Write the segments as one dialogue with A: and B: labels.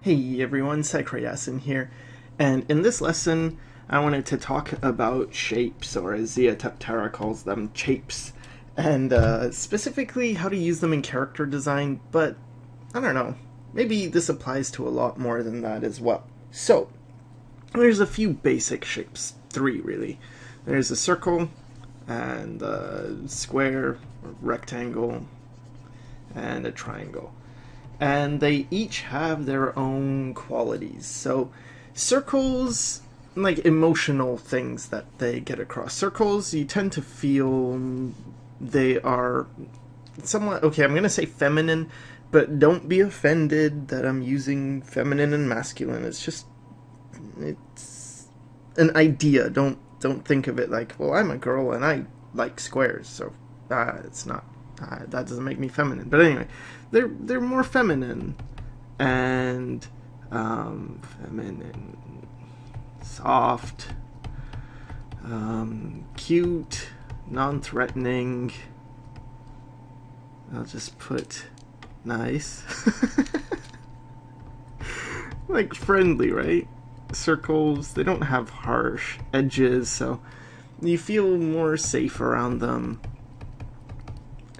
A: Hey everyone, Yasin here, and in this lesson I wanted to talk about shapes, or as Zia Tara calls them, chapes, and specifically how to use them in character design, but I don't know, maybe this applies to a lot more than that as well. So, there's a few basic shapes, three really. There's a circle, and a square, or rectangle, and a triangle. And they each have their own qualities. So circles, like emotional things that they get across. Circles, you tend to feel they are somewhat, okay, I'm going to say feminine, but don't be offended that I'm using feminine and masculine. It's an idea. Don't think of it like, well, I'm a girl and I like squares, so it's not. That doesn't make me feminine. But anyway, they're more feminine and feminine, soft, cute, non-threatening. I'll just put nice. Like friendly, right? Circles, they don't have harsh edges, so you feel more safe around them.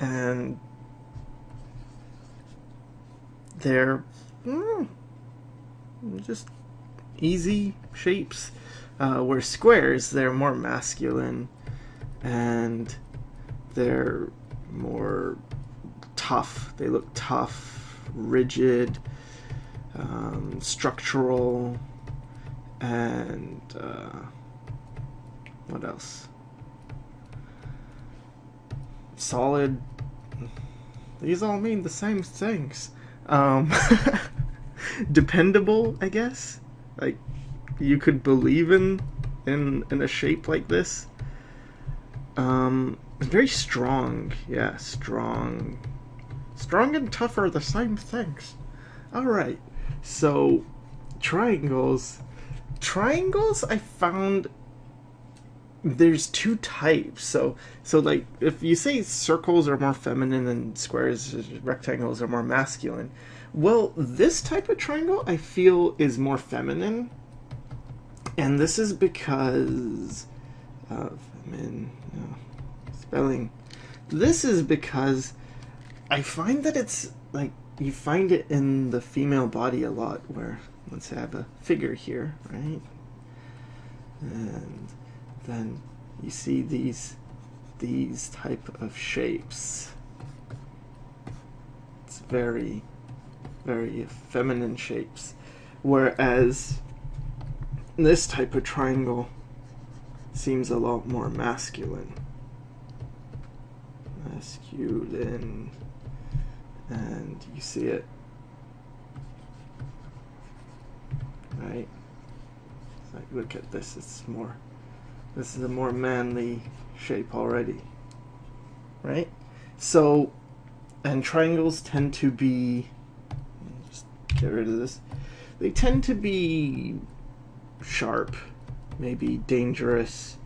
A: And they're just easy shapes. Where squares, they're more masculine and they're more tough. They look tough, rigid, structural, and what else? Solid. These all mean the same things. Dependable, I guess. Like, you could believe in a shape like this. Very strong. Yeah, strong. Strong and tough are the same things. Alright, so triangles. Triangles, I found there's two types. So like, if you say circles are more feminine and squares, rectangles are more masculine, well, this type of triangle I feel is more feminine, and this is because spelling. This is because I find that it's like, you find it in the female body a lot, where, let's say I have a figure here, right? And then you see these type of shapes. It's very, very feminine shapes. Whereas this type of triangle seems a lot more masculine. Masculine. And you see it, right? It's like, look at this, this is a more manly shape already, right? So, and triangles tend to be, just get rid of this, they tend to be sharp, maybe dangerous.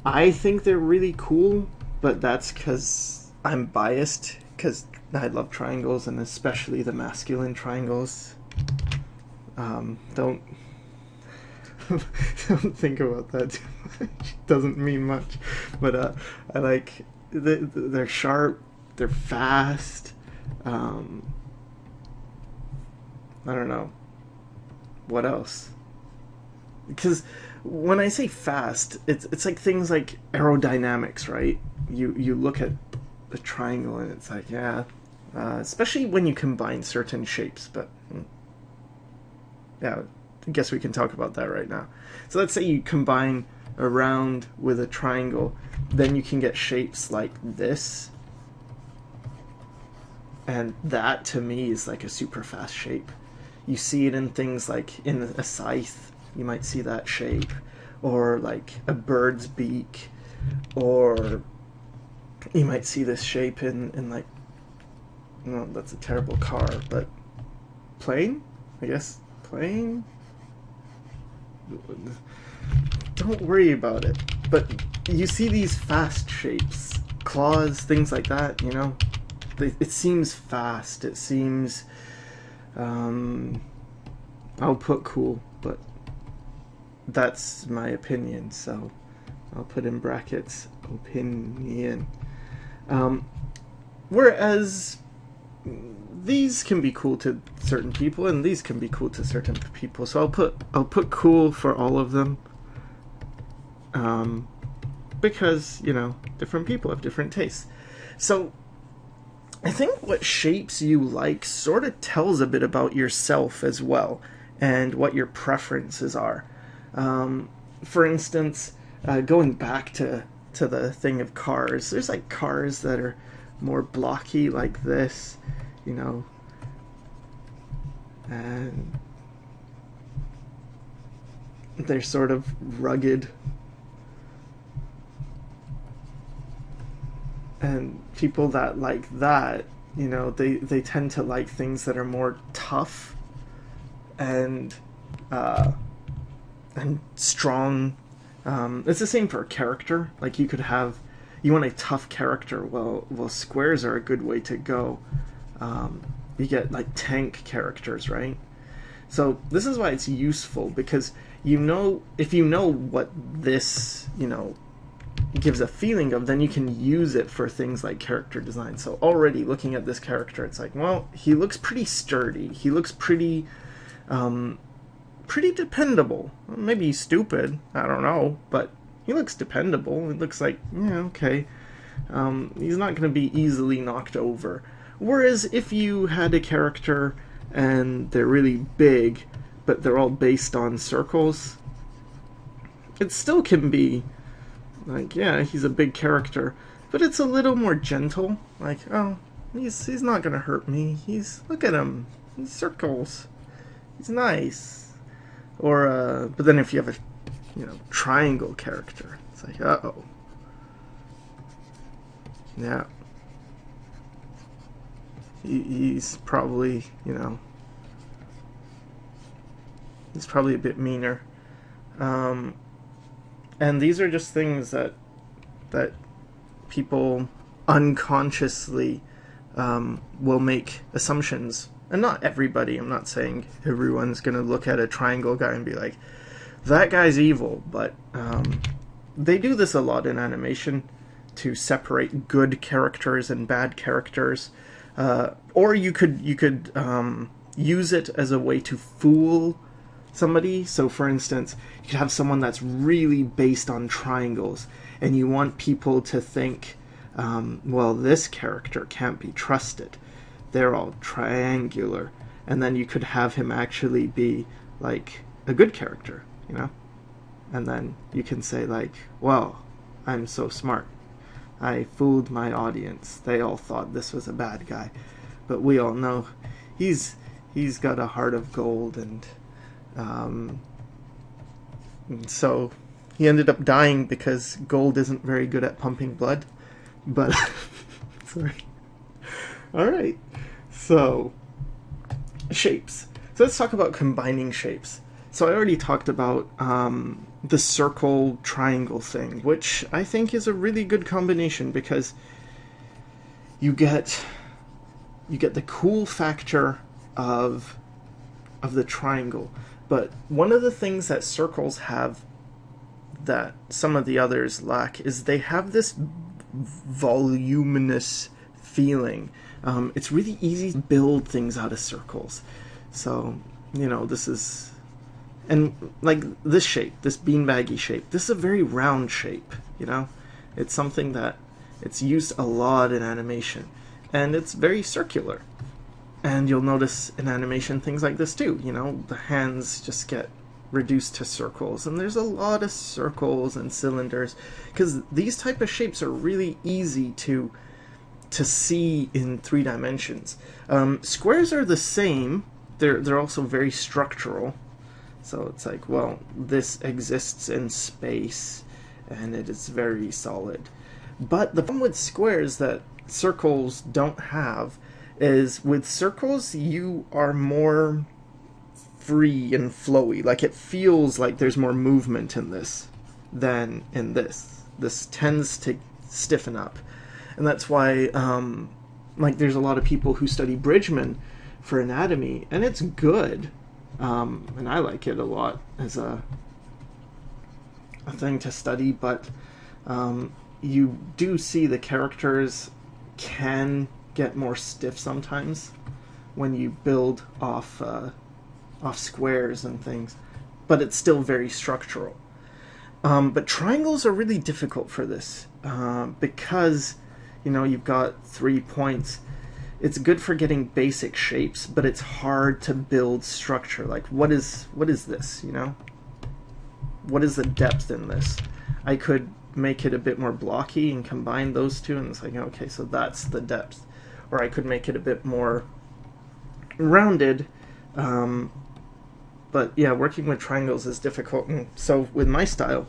A: I think they're really cool, but that's because I'm biased, because I love triangles, and especially the masculine triangles. Don't think about that too much. It doesn't mean much, but I like they're sharp, they're fast. I don't know what else, because when I say fast, it's like things like aerodynamics, right? You look at a triangle and it's like, yeah, especially when you combine certain shapes, but yeah, I guess we can talk about that right now. So let's say you combine a round with a triangle, then you can get shapes like this, and that to me is like a super fast shape. You see it in things like in a scythe, you might see that shape, or like a bird's beak, or you might see this shape in like, no, that's a terrible car, but plane, I guess. Plane? Don't worry about it. But you see these fast shapes, claws, things like that, you know? It seems fast, it seems I'll put cool, but that's my opinion, so I'll put in brackets opinion. Whereas these can be cool to certain people, and these can be cool to certain people. So I'll put cool for all of them, because different people have different tastes. So I think what shapes you like sort of tells a bit about yourself as well, and what your preferences are. For instance, going back to the thing of cars, there's like cars that are more blocky like this, and they're sort of rugged, and people that like that, they tend to like things that are more tough and strong. It's the same for a character. Like you want a tough character. Well, squares are a good way to go. You get like tank characters, right? So this is why it's useful, because if you know what this gives a feeling of, then you can use it for things like character design. So already looking at this character, it's like, well, he looks pretty sturdy. He looks pretty dependable. Maybe he's stupid, I don't know, but he looks dependable. It looks like, yeah, okay. He's not going to be easily knocked over. Whereas if you had a character and they're really big, but they're all based on circles, it still can be like, yeah, he's a big character, but it's a little more gentle. Like, oh, he's not going to hurt me. Look at him. He's circles. He's nice. Or, but then if you have a, triangle character, it's like, uh-oh. Yeah. He's probably, he's probably a bit meaner. And these are just things that people unconsciously will make assumptions. And not everybody, I'm not saying everyone's going to look at a triangle guy and be like, that guy's evil, but they do this a lot in animation to separate good characters and bad characters. Or you could use it as a way to fool somebody. So for instance, you could have someone that's really based on triangles, and you want people to think, well, this character can't be trusted. They're all triangular. And then you could have him actually be like a good character, And then you can say like, well, I'm so smart. I fooled my audience. They all thought this was a bad guy. But we all know he's got a heart of gold, and so he ended up dying because gold isn't very good at pumping blood. But sorry. All right. So shapes. So let's talk about combining shapes. So I already talked about the circle triangle thing, which I think is a really good combination, because you get the cool factor of the triangle. But one of the things that circles have that some of the others lack is they have this voluminous feeling. It's really easy to build things out of circles. So, this is... And like this shape, this beanbaggy shape, this is a very round shape, It's something that it's used a lot in animation. And it's very circular. And you'll notice in animation things like this too, the hands just get reduced to circles. And there's a lot of circles and cylinders, because these type of shapes are really easy to see in 3 dimensions. Squares are the same. They're also very structural. So it's like, well, this exists in space, and it is very solid. But the problem with squares that circles don't have is, with circles, you are more free and flowy. Like, it feels like there's more movement in this than in this. This tends to stiffen up. And that's why, like, there's a lot of people who study Bridgman for anatomy, and it's good, and I like it a lot as a thing to study, but you do see the characters can get more stiff sometimes when you build off squares and things, but it's still very structural. But triangles are really difficult for this because, you know, you've got 3 points. It's good for getting basic shapes, but it's hard to build structure. Like, what is this, you know? What is the depth in this? I could make it a bit more blocky and combine those two, and it's like, okay, so that's the depth. Or I could make it a bit more rounded. But yeah, working with triangles is difficult, and so with my style,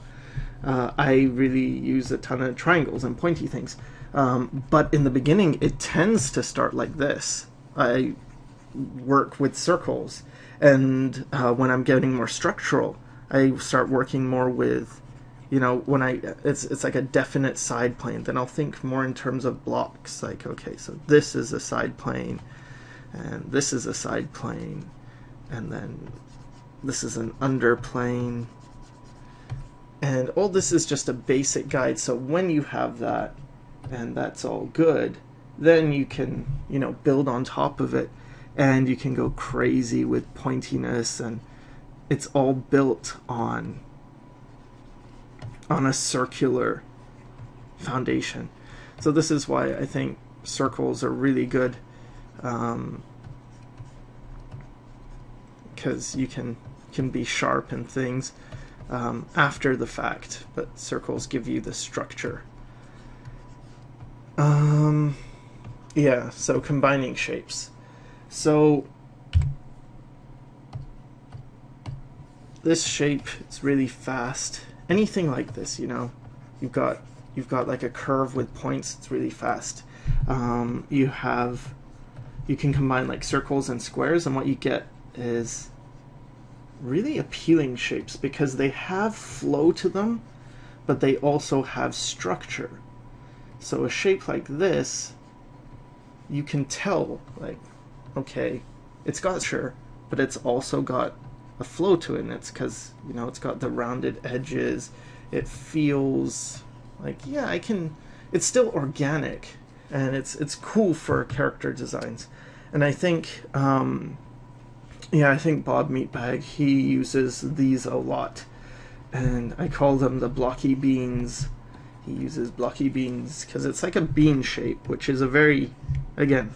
A: I really use a ton of triangles and pointy things. But in the beginning, it tends to start like this. I work with circles, and when I'm getting more structural, I start working more with, you know, when it's like a definite side plane. Then I'll think more in terms of blocks. Like, okay, so this is a side plane, and this is a side plane, and then this is an underplane, and all this is just a basic guide. So when you have that, and that's all good, then you can, you know, build on top of it, and you can go crazy with pointiness, and it's all built on a circular foundation. So this is why I think circles are really good, because you can be sharp and things after the fact, but circles give you the structure. Yeah, so combining shapes. So this shape, it's really fast. Anything like this, you know, you've got like a curve with points, it's really fast. You can combine like circles and squares, and what you get is really appealing shapes because they have flow to them, but they also have structure. So a shape like this, you can tell, like, okay, it's got structure, but it's also got a flow to it, and it's because, you know, it's got the rounded edges. It feels like, yeah, it's still organic, and it's cool for character designs. And I think yeah, I think Bob Meatbag, he uses these a lot, and I call them the blocky beans. He uses blocky beans because it's like a bean shape, which is a very, again,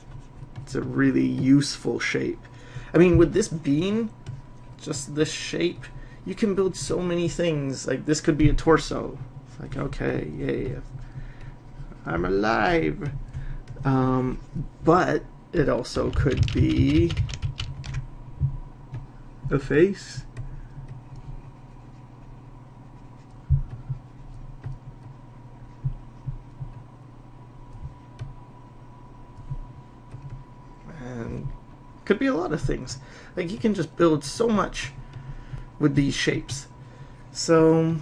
A: it's a really useful shape. I mean, with this bean, just this shape, you can build so many things. Like, this could be a torso. It's like, okay, yeah, I'm alive. But it also could be a face. And could be a lot of things. Like, you can just build so much with these shapes. So,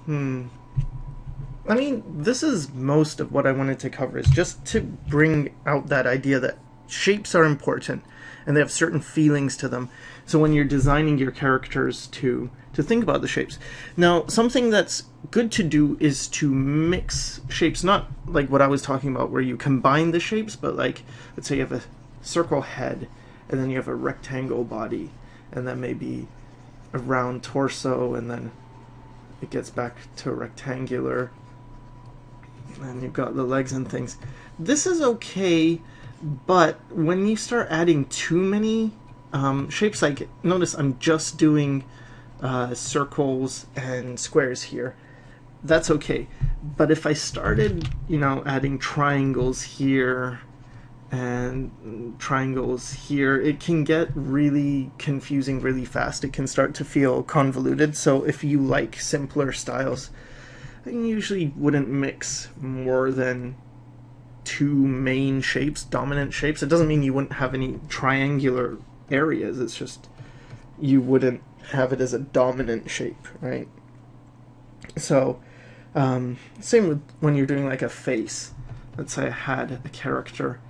A: I mean, this is most of what I wanted to cover, is just to bring out that idea that shapes are important and they have certain feelings to them. So when you're designing your characters, to think about the shapes. Now, something that's good to do is to mix shapes, not like what I was talking about where you combine the shapes, but like, let's say you have a circle head, and then you have a rectangle body, and then maybe a round torso, and then it gets back to rectangular, and you've got the legs and things. This is okay, but when you start adding too many shapes, like, notice I'm just doing circles and squares here. That's okay. But if I started, you know, adding triangles here and triangles here, it can get really confusing really fast. It can start to feel convoluted. So if you like simpler styles, I usually wouldn't mix more than two main shapes, dominant shapes. It doesn't mean you wouldn't have any triangular areas. It's just you wouldn't have it as a dominant shape, right? So same with when you're doing like a face. Let's say I had a character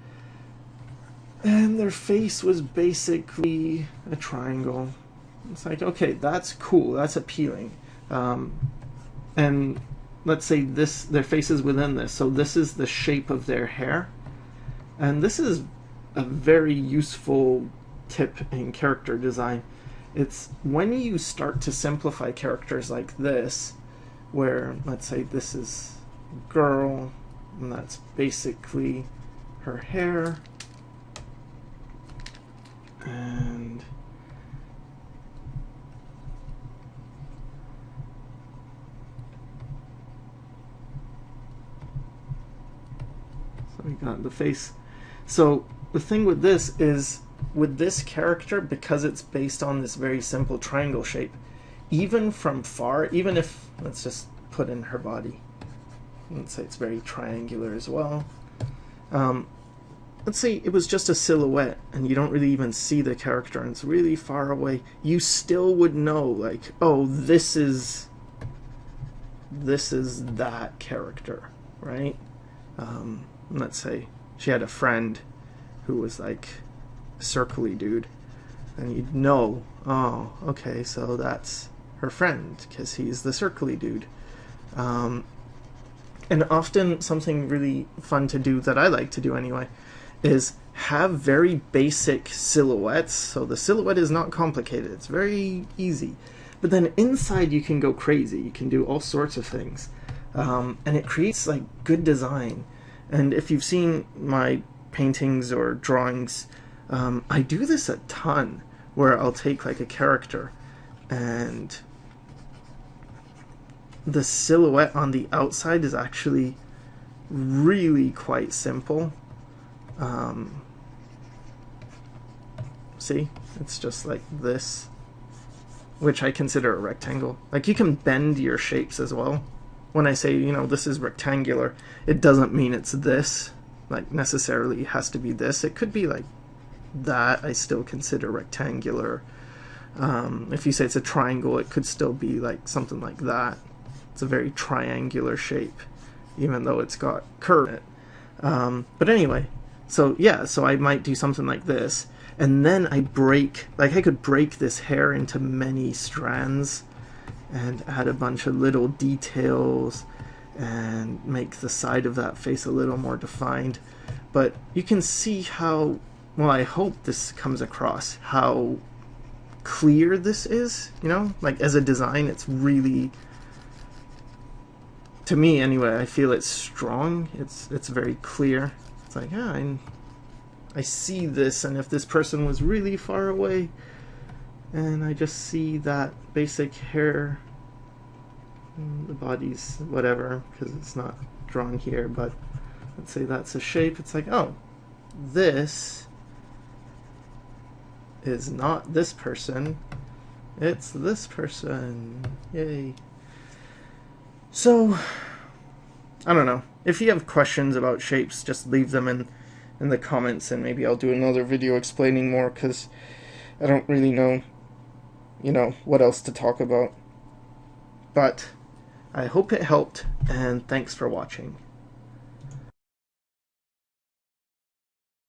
A: And their face was basically a triangle. It's like, okay, that's cool, that's appealing. And let's say their face is within this, so this is the shape of their hair. And this is a very useful tip in character design. It's when you start to simplify characters like this, where let's say this is a girl, and that's basically her hair. And so we got the face. So the thing with this is, with this character, because it's based on this very simple triangle shape, even from far, even if, let's just put in her body, let's say it's very triangular as well. Let's say it was just a silhouette and you don't really even see the character and it's really far away, you still would know, like, oh, this is that character, right? Let's say she had a friend who was like a circly dude, and you'd know, oh, okay, so that's her friend because he's the circly dude. And often something really fun to do, that I like to do anyway, is have very basic silhouettes. So the silhouette is not complicated, it's very easy. But then inside you can go crazy, you can do all sorts of things. And it creates like good design. And if you've seen my paintings or drawings, I do this a ton, where I'll take like a character and the silhouette on the outside is actually really quite simple. See, it's just like this, which I consider a rectangle. Like, you can bend your shapes as well. When I say, you know, this is rectangular, it doesn't mean it's this, like necessarily it has to be this. It could be like that, I still consider rectangular. If you say it's a triangle, it could still be like something like that. It's a very triangular shape, even though it's got curve in it. But anyway, so yeah, so I might do something like this, and then I could break this hair into many strands and add a bunch of little details and make the side of that face a little more defined. But you can see how, well, I hope this comes across, how clear this is, you know? Like, as a design, it's really, to me anyway, I feel it's strong. It's very clear. It's like, yeah, I see this, and if this person was really far away, and I just see that basic hair, the body's whatever, because it's not drawn here, but let's say that's a shape. It's like, oh, this is not this person, it's this person. Yay. So, I don't know. If you have questions about shapes, just leave them in the comments, and maybe I'll do another video explaining more, because I don't really know, you know, what else to talk about. But I hope it helped, and thanks for watching.